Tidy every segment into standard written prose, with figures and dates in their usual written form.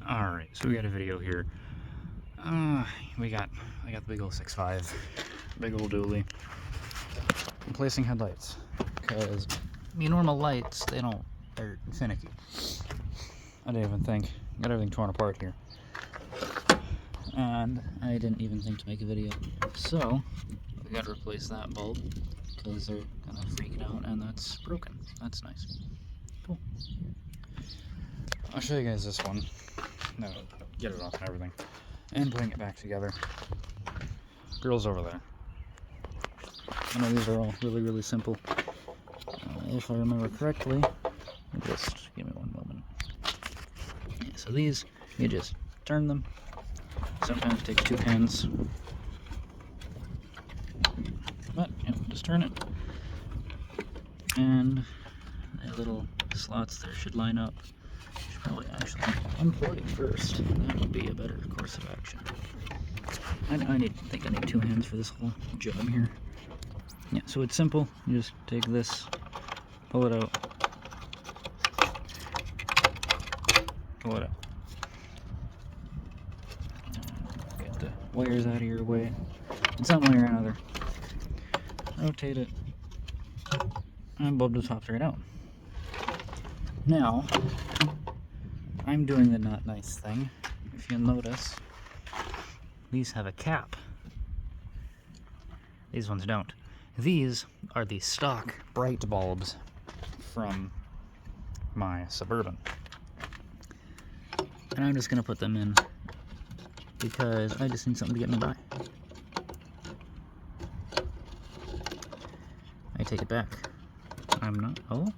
Alright, so we got a video here. I got the big old 6.5, big old dually. Replacing headlights, because the normal lights, they're finicky. I didn't even think, got everything torn apart here. And I didn't even think to make a video. So, we gotta replace that bulb, because they're kind of freaking out, and that's broken. That's nice. Cool. I'll show you guys this one. No, get it off and everything. And putting it back together. Girl's over there. I know these are all really simple. If I remember correctly, just give me one moment. Yeah, so these, you just turn them. Sometimes it takes 2 hands. But, yeah, just turn it. And the little slots there should line up. Should probably actually unplug it first. That would be a better course of action. I think I need 2 hands for this whole job here. Yeah, so it's simple. You just take this, pull it out, pull it out. Get the wires out of your way. In some way or another. Rotate it, and bulb just pops right out. Now, I'm doing the not nice thing. If you'll notice, these have a cap. These ones don't. These are the stock bright bulbs from my Suburban. And I'm just going to put them in because I just need something to get me by. I take it back. I'm not. Oh.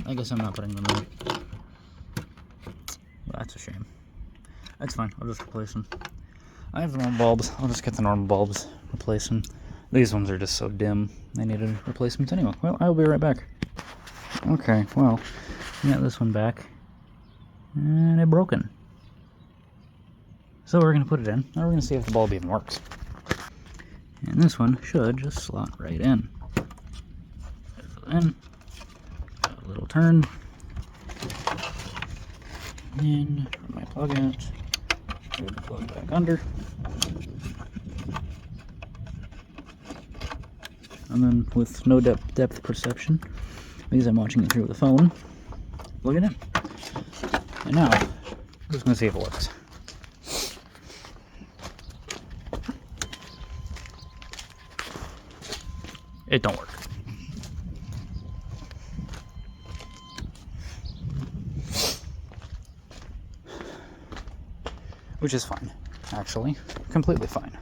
I guess I'm not putting them in. Well, that's a shame. That's fine. I'll just replace them. I have the normal bulbs. I'll just get the normal bulbs, replace them. These ones are just so dim. I need a replacement anyway. Well, I'll be right back. Okay, well, I got this one back. And it broken. So we're going to put it in. Now we're going to see if the bulb even works. And this one should just slot right in. In. A little turn. And from my plug out, move the plug back under. And then with no depth perception, because I'm watching it through the phone, plug it in. And now, I'm just going to see if it works. It don't work. Which is fine, actually. Completely fine.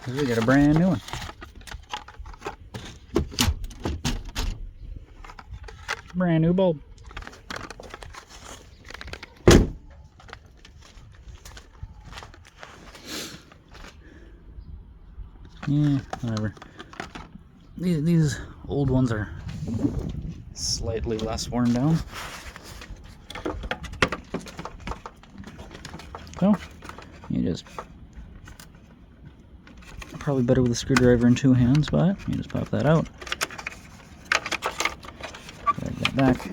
We got a brand new one. Brand new bulb. Yeah, whatever. These old ones are slightly less worn down. So, you just probably better with a screwdriver in 2 hands, but you just pop that out. Drag that back.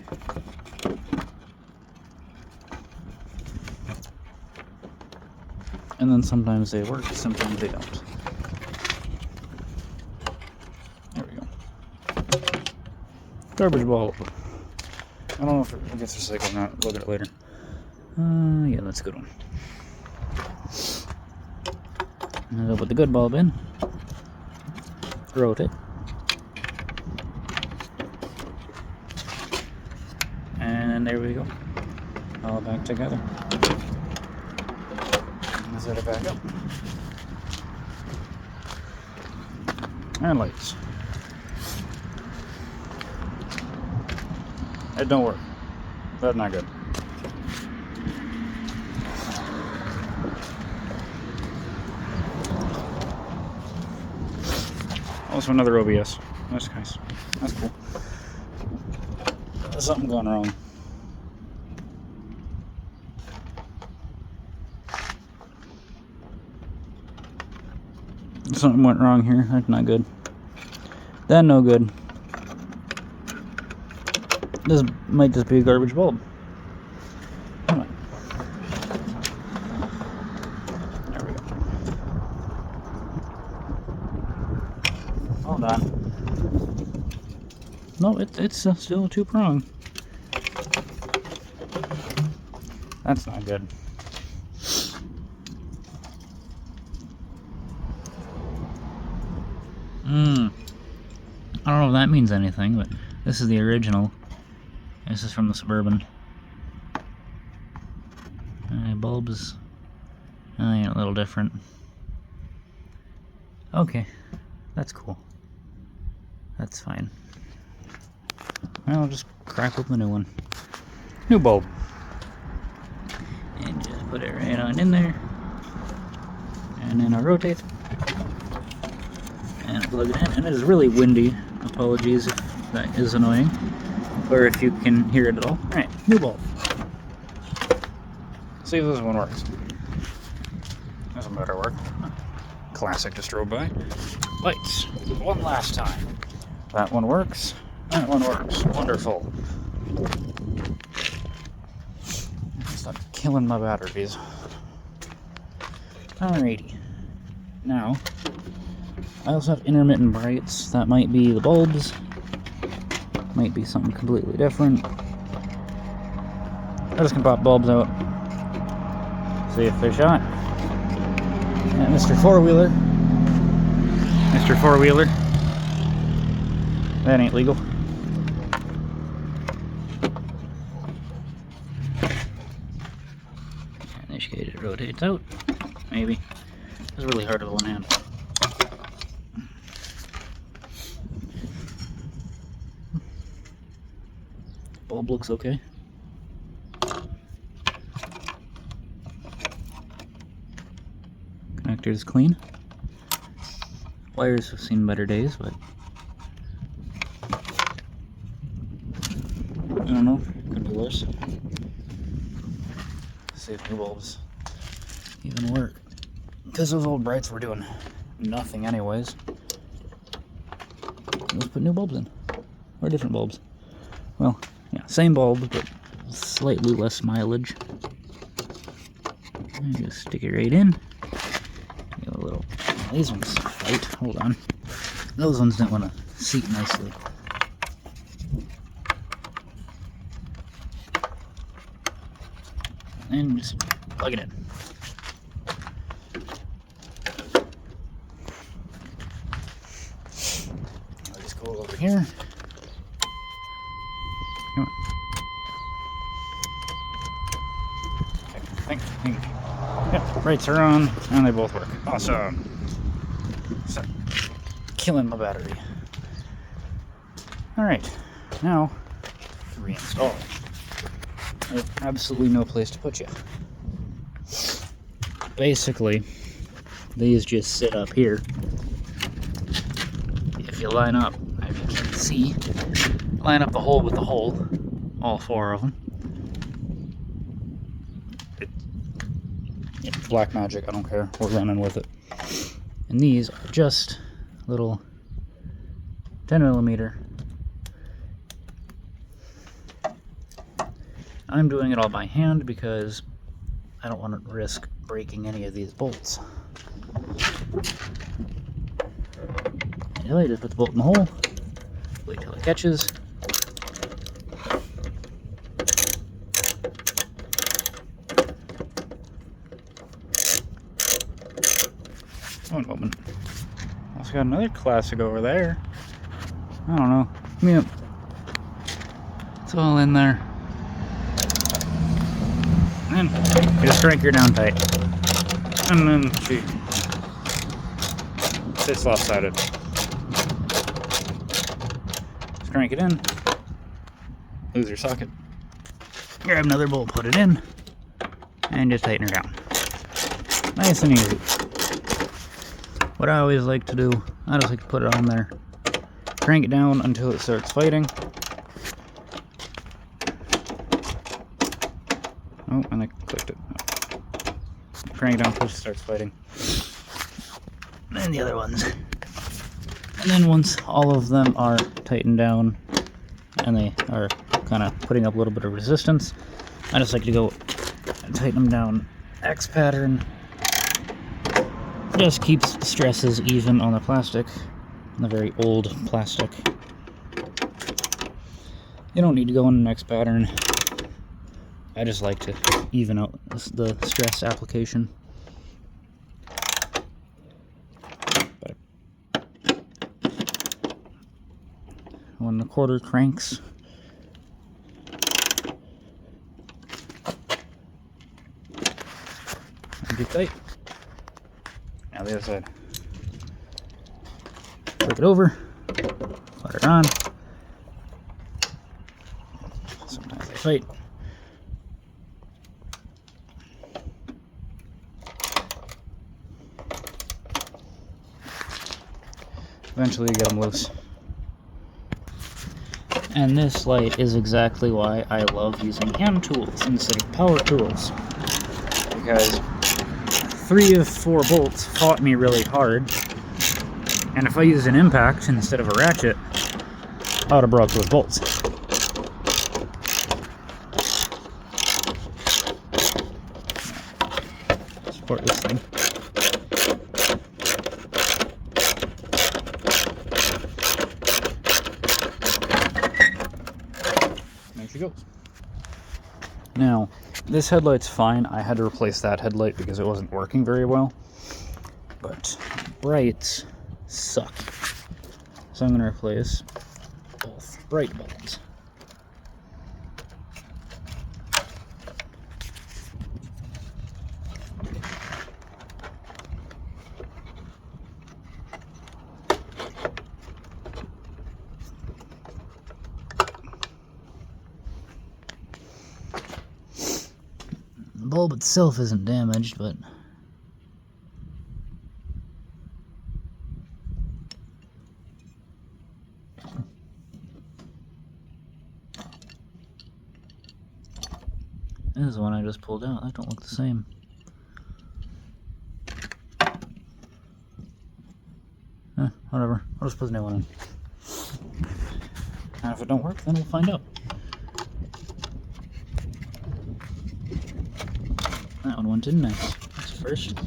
And then sometimes they work, sometimes they don't. There we go. Garbage bulb. I don't know if it gets recycled or not. Look at it later. Yeah, that's a good one. And I'll put the good bulb in. Rotate. And there we go. All back together. And set it back up. And lights. It don't work. That's not good. Also another OBS. That's nice. That's cool. There's something going wrong. Something went wrong here. That's not good. That no good. This might just be a garbage bulb. Come on. There we go. Hold on. No, it's still a 2-prong. That's not good. I don't know if that means anything, but this is the original. This is from the Suburban. Bulbs, a little different. Okay, that's cool. That's fine. I'll just crack open a new one. New bulb. And just put it right on in there. And then I'll rotate. And plug it in. And it is really windy. Apologies if that is annoying. Or if you can hear it at all. Alright, new bulb. See if this one works. This one better work. Classic to strobe by. Lights. One last time. That one works. That one works. Wonderful. Stop killing my batteries. Alrighty. Now, I also have intermittent brights. That might be the bulbs. Might be something completely different. I just can pop bulbs out. See if they're shot. And Mr. Four-Wheeler. Mr. Four-Wheeler. That ain't legal. In this case, it rotates out. Maybe. It's really hard with one hand. Bulb looks okay. Connector is clean. Wires have seen better days, but I don't know. Could be worse. Let's see if new bulbs even work. Because those old brights were doing nothing anyways. Let's put new bulbs in. Or different bulbs. Well, yeah, same bulb, but slightly less mileage. And just stick it right in. Get a little. These ones fight. Hold on. Those ones don't want to seat nicely. And just plug it in. I'll just go over here. Come on. Okay, think. Yep, brights are on, and they both work. Awesome. So, killing my battery. Alright, now, reinstall. There's absolutely no place to put you. Basically, these just sit up here. If you line up, as you can see, line up the hole with the hole, all 4 of them. It's black magic, I don't care, we're running with it. And these are just little 10mm. I'm doing it all by hand because I don't want to risk breaking any of these bolts. I just put the bolt in the hole, wait till it catches. One moment. Also got another classic over there. I don't know. Yep. It's all in there. And you just crank her down tight. And then she sits lopsided. Just crank it in. Lose your socket. Grab another bolt, put it in. And just tighten her down. Nice and easy. What I always like to do, I just like to put it on there. Crank it down until it starts fighting. Oh, and I clicked it. Oh. Crank it down until it starts fighting. And the other ones. And then once all of them are tightened down and they are kind of putting up a little bit of resistance, I just like to go and tighten them down X pattern. Just keeps stresses even on the plastic, the very old plastic. You don't need to go in an X pattern. I just like to even out the stress application. When the quarter cranks, get tight. Now the other side. Flip it over, put it on. Sometimes they fight. Eventually you get them loose. And this light is exactly why I love using hand tools instead of power tools. Because 3 of 4 bolts fought me really hard, and if I used an impact instead of a ratchet, I would have broke those bolts. Support this thing. There she goes. Now, this headlight's fine. I had to replace that headlight because it wasn't working very well. But brights suck. So I'm going to replace both bright bulbs. The bulb itself isn't damaged, but this is the one I just pulled out. That don't look the same. Whatever. I'll just put a new one in. And if it don't work, then we'll find out. That one went in nice. That's first.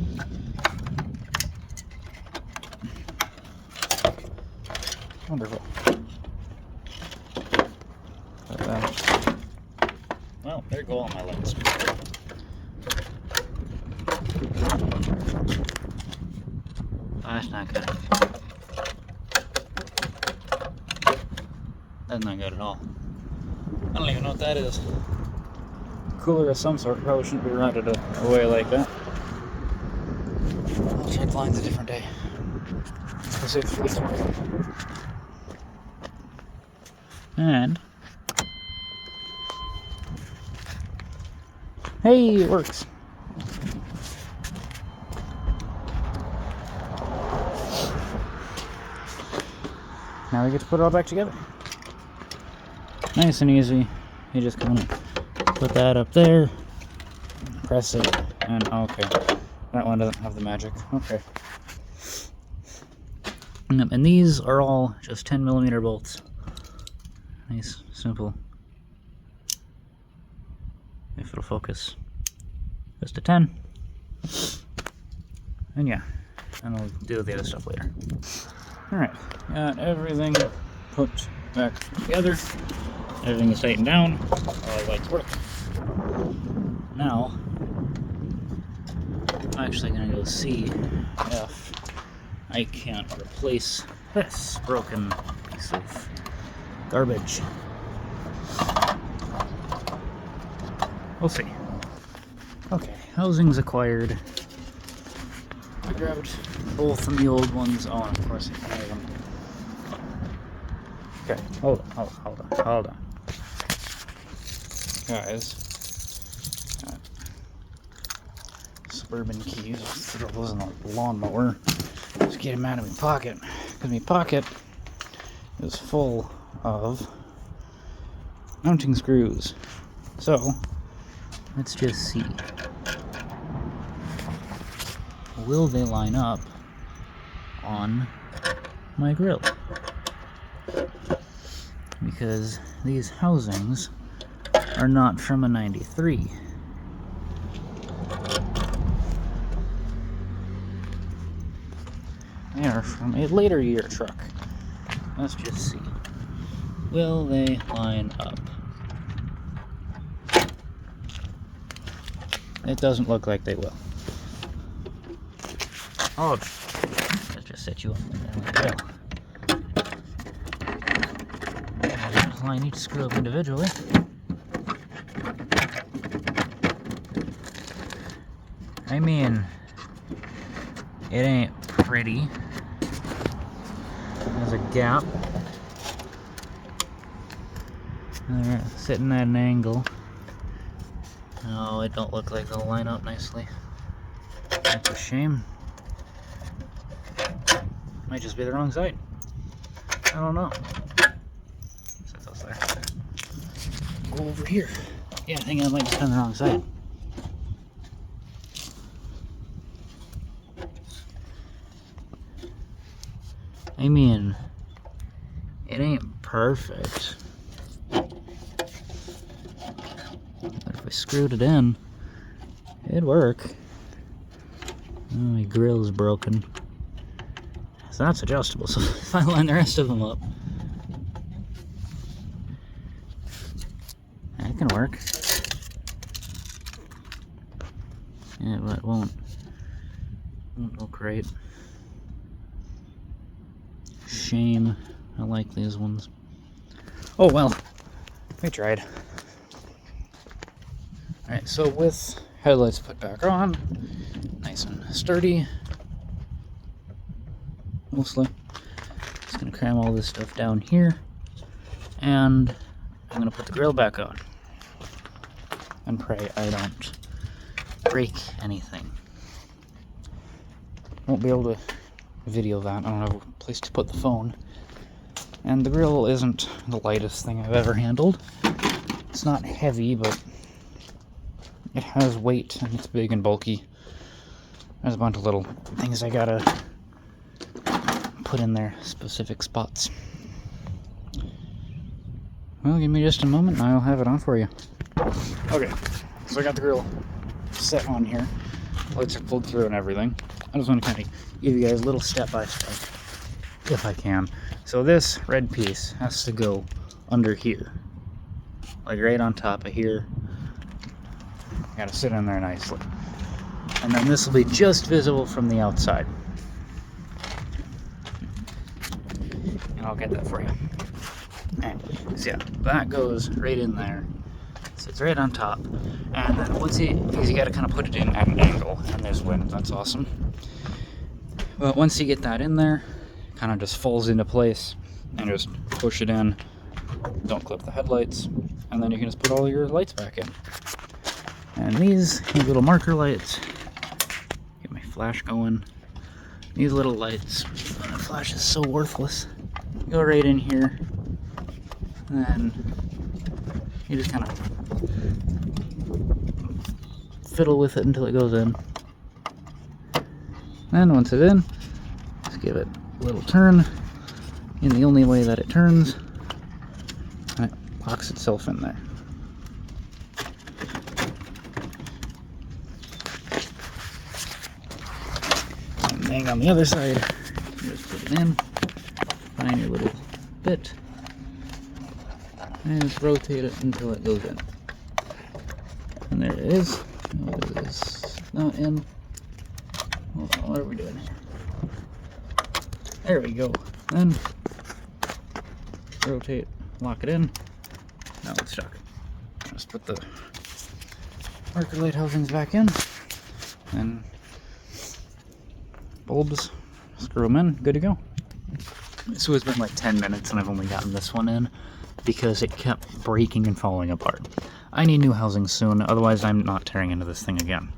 Wonderful. Well, there go all my lights. That's not good. That's not good at all. I don't even know what that is. Cooler of some sort. Probably shouldn't be routed away like that. I'll check lines a different day. Let's see if it's working. And hey, it works. Now we get to put it all back together. Nice and easy. You just kind of put that up there, press it, and okay. That one doesn't have the magic. Okay. And these are all just 10mm bolts. Nice, simple. If it'll focus. Just a 10. And yeah, and I'll do the other stuff later. Alright, got everything put back together. Everything is tightened down. All the lights work. Now, I'm actually going to go see if I can't replace this broken piece of garbage. We'll see. Okay, housing's acquired. I grabbed both of the old ones. Oh, and of course I can have them. Okay, hold on. Guys, Suburban keys. I'll throw those in the lawnmower. Just get them out of my pocket. Because my pocket is full of mounting screws. So, let's just see. Will they line up on my grill. Because these housings are not from a 93. They are from a later year truck. Let's just see. Will they line up? It doesn't look like they will. Oh, let's just set you up there. Just line each screw up individually. I mean, it ain't pretty. There's a gap. They're sitting at an angle. No, it don't look like they'll line up nicely. That's a shame. Might just be the wrong side. I don't know. Set those there. Go over here. Yeah, I think I might just be on the wrong side. I mean, it ain't perfect. But if I screwed it in, it'd work. Oh, my grill's broken. So that's adjustable, so if I line the rest of them up, that can work. Yeah, but it won't look right. Shame. I like these ones. Oh well, we tried. Alright, so with headlights put back on, nice and sturdy, mostly. Just gonna cram all this stuff down here, and I'm gonna put the grill back on. And pray I don't break anything. Won't be able to video that. I don't have a place to put the phone. And the grill isn't the lightest thing I've ever handled. It's not heavy, but it has weight and it's big and bulky. There's a bunch of little things I gotta put in their specific spots. Well, give me just a moment and I'll have it on for you. Okay, so I got the grill set on here. Lights are pulled through and everything. I just want to kind of give you guys a little step by step, if I can. So this red piece has to go under here, like right on top of here. Gotta sit in there nicely. And then this will be just visible from the outside. And I'll get that for you. And so yeah, that goes right in there. Sits right on top. And then once because you gotta kind of put it in at an angle, and there's wind, that's awesome. But once you get that in there, it kind of just falls into place, and just push it in. Don't clip the headlights, and then you can just put all your lights back in. And these little marker lights, get my flash going. These little lights, the flash is so worthless. Go right in here, and then you just kind of fiddle with it until it goes in. And once it's in, just give it a little turn in the only way that it turns, and it locks itself in there. And then on the other side, you just put it in, find your little bit, and just rotate it until it goes in. And there it is. What is this? Not in. Hold on, what are we doing here? There we go. Then rotate, lock it in. Now it's stuck. Just put the marker light housings back in, and bulbs, screw them in, good to go. So it's been like 10 minutes and I've only gotten this one in because it kept breaking and falling apart. I need new housing soon, otherwise I'm not tearing into this thing again.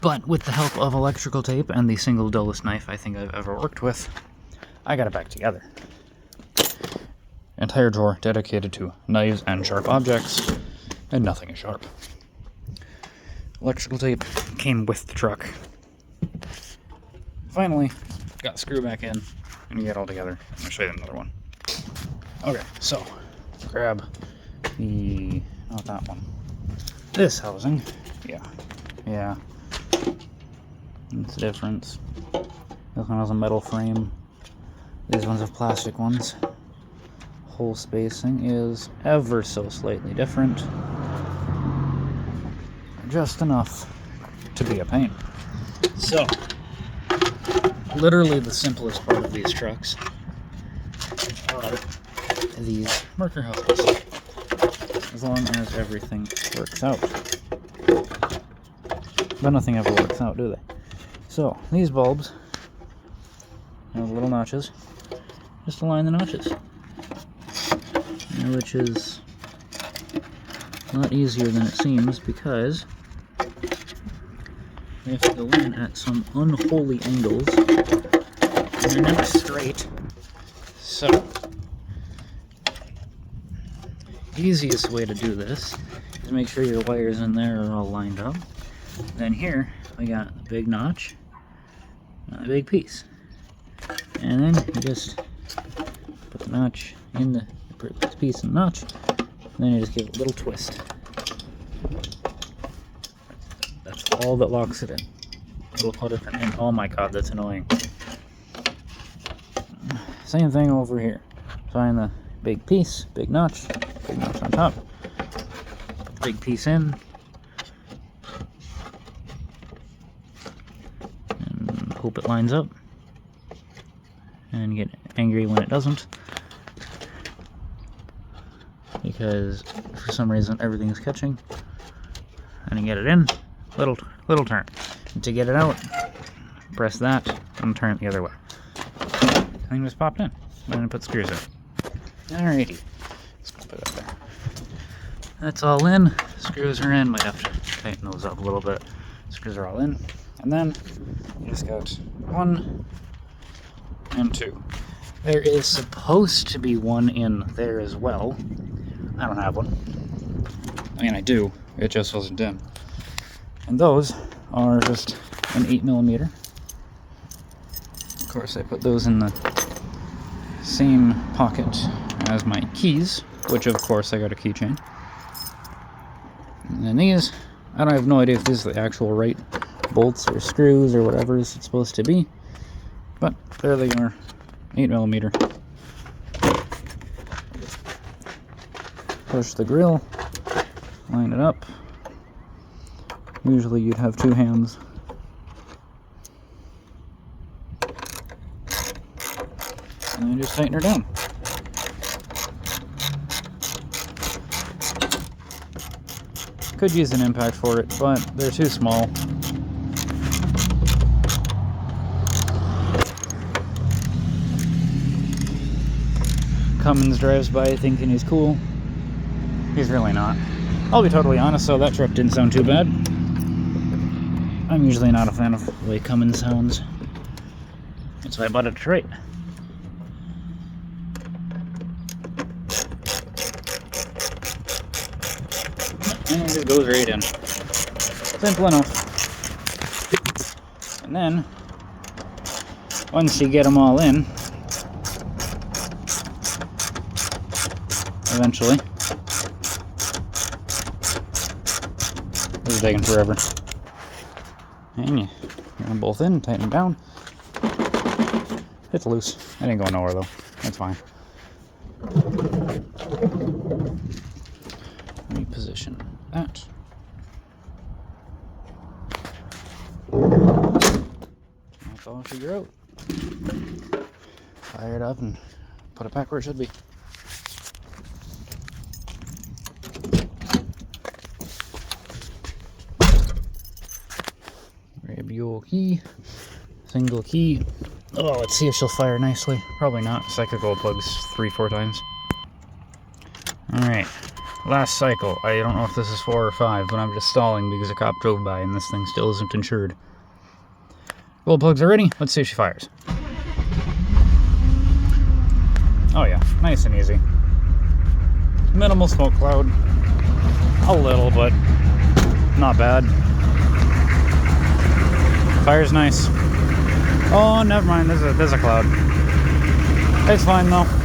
But with the help of electrical tape and the single dullest knife I think I've ever worked with, I got it back together. Entire drawer dedicated to knives and sharp objects, and nothing is sharp. Electrical tape came with the truck. Finally, got the screw back in, and you get it all together. I'll show you another one. Okay, so grab the, not that one, this housing. Yeah, that's the difference. This one has a metal frame, these ones have plastic ones. Hole spacing is ever so slightly different, just enough to be a pain. So literally the simplest part of these trucks are these marker houses, as long as everything works out. But nothing ever works out, do they? So these bulbs have little notches, just align the notches, which is a lot easier than it seems, because they have to go in at some unholy angles, and they're never straight. So, easiest way to do this is make sure your wires in there are all lined up. Then here, we got a big notch, and a big piece. And then you just put the notch in the piece in the notch, and then you just give it a little twist. That's all that locks it in. It'll put it in. Oh my god, that's annoying. Same thing over here. Find the big piece, big notch on top. Put the big piece in. And hope it lines up. And get angry when it doesn't, because for some reason everything's catching. And you get it in, little turn. And to get it out, press that and turn it the other way. Thing just popped in. I'm gonna put screws in. Alrighty, let's put that there. That's all in. Screws are in. Might have to tighten those up a little bit. Screws are all in, and then you just got 1 and 2. There is supposed to be one in there as well. I don't have one. I mean, I do. It just wasn't in. And those are just an 8mm. Of course, I put those in the same pocket as my keys, which of course I got a keychain. And then these, I don't have no idea if these are the actual right bolts or screws or whatever it's supposed to be. But there they are, 8mm. Push the grill, line it up. Usually you'd have 2 hands. And then just tighten her down. Could use an impact for it, but they're too small. Cummins drives by thinking he's cool. He's really not. I'll be totally honest though, that truck didn't sound too bad. I'm usually not a fan of the way Cummins sounds. That's why I bought a Detroit. And it goes right in. Simple enough. And then, once you get them all in, eventually, this is taking forever. And you get them both in, tighten them down. It's loose. It ain't going nowhere though. That's fine. Reposition that. That's all I'll figure out. Fire it up and put it back where it should be. Grab your key. Single key. Oh, let's see if she'll fire nicely. Probably not. Cycle gold plugs 3-4 times. Alright. Last cycle. I don't know if this is 4 or 5, but I'm just stalling because a cop drove by and this thing still isn't insured. Gold plugs are ready. Let's see if she fires. Oh yeah, nice and easy. Minimal smoke cloud. A little, but not bad. Fire's nice. Oh, never mind. There's a cloud. It's fine though.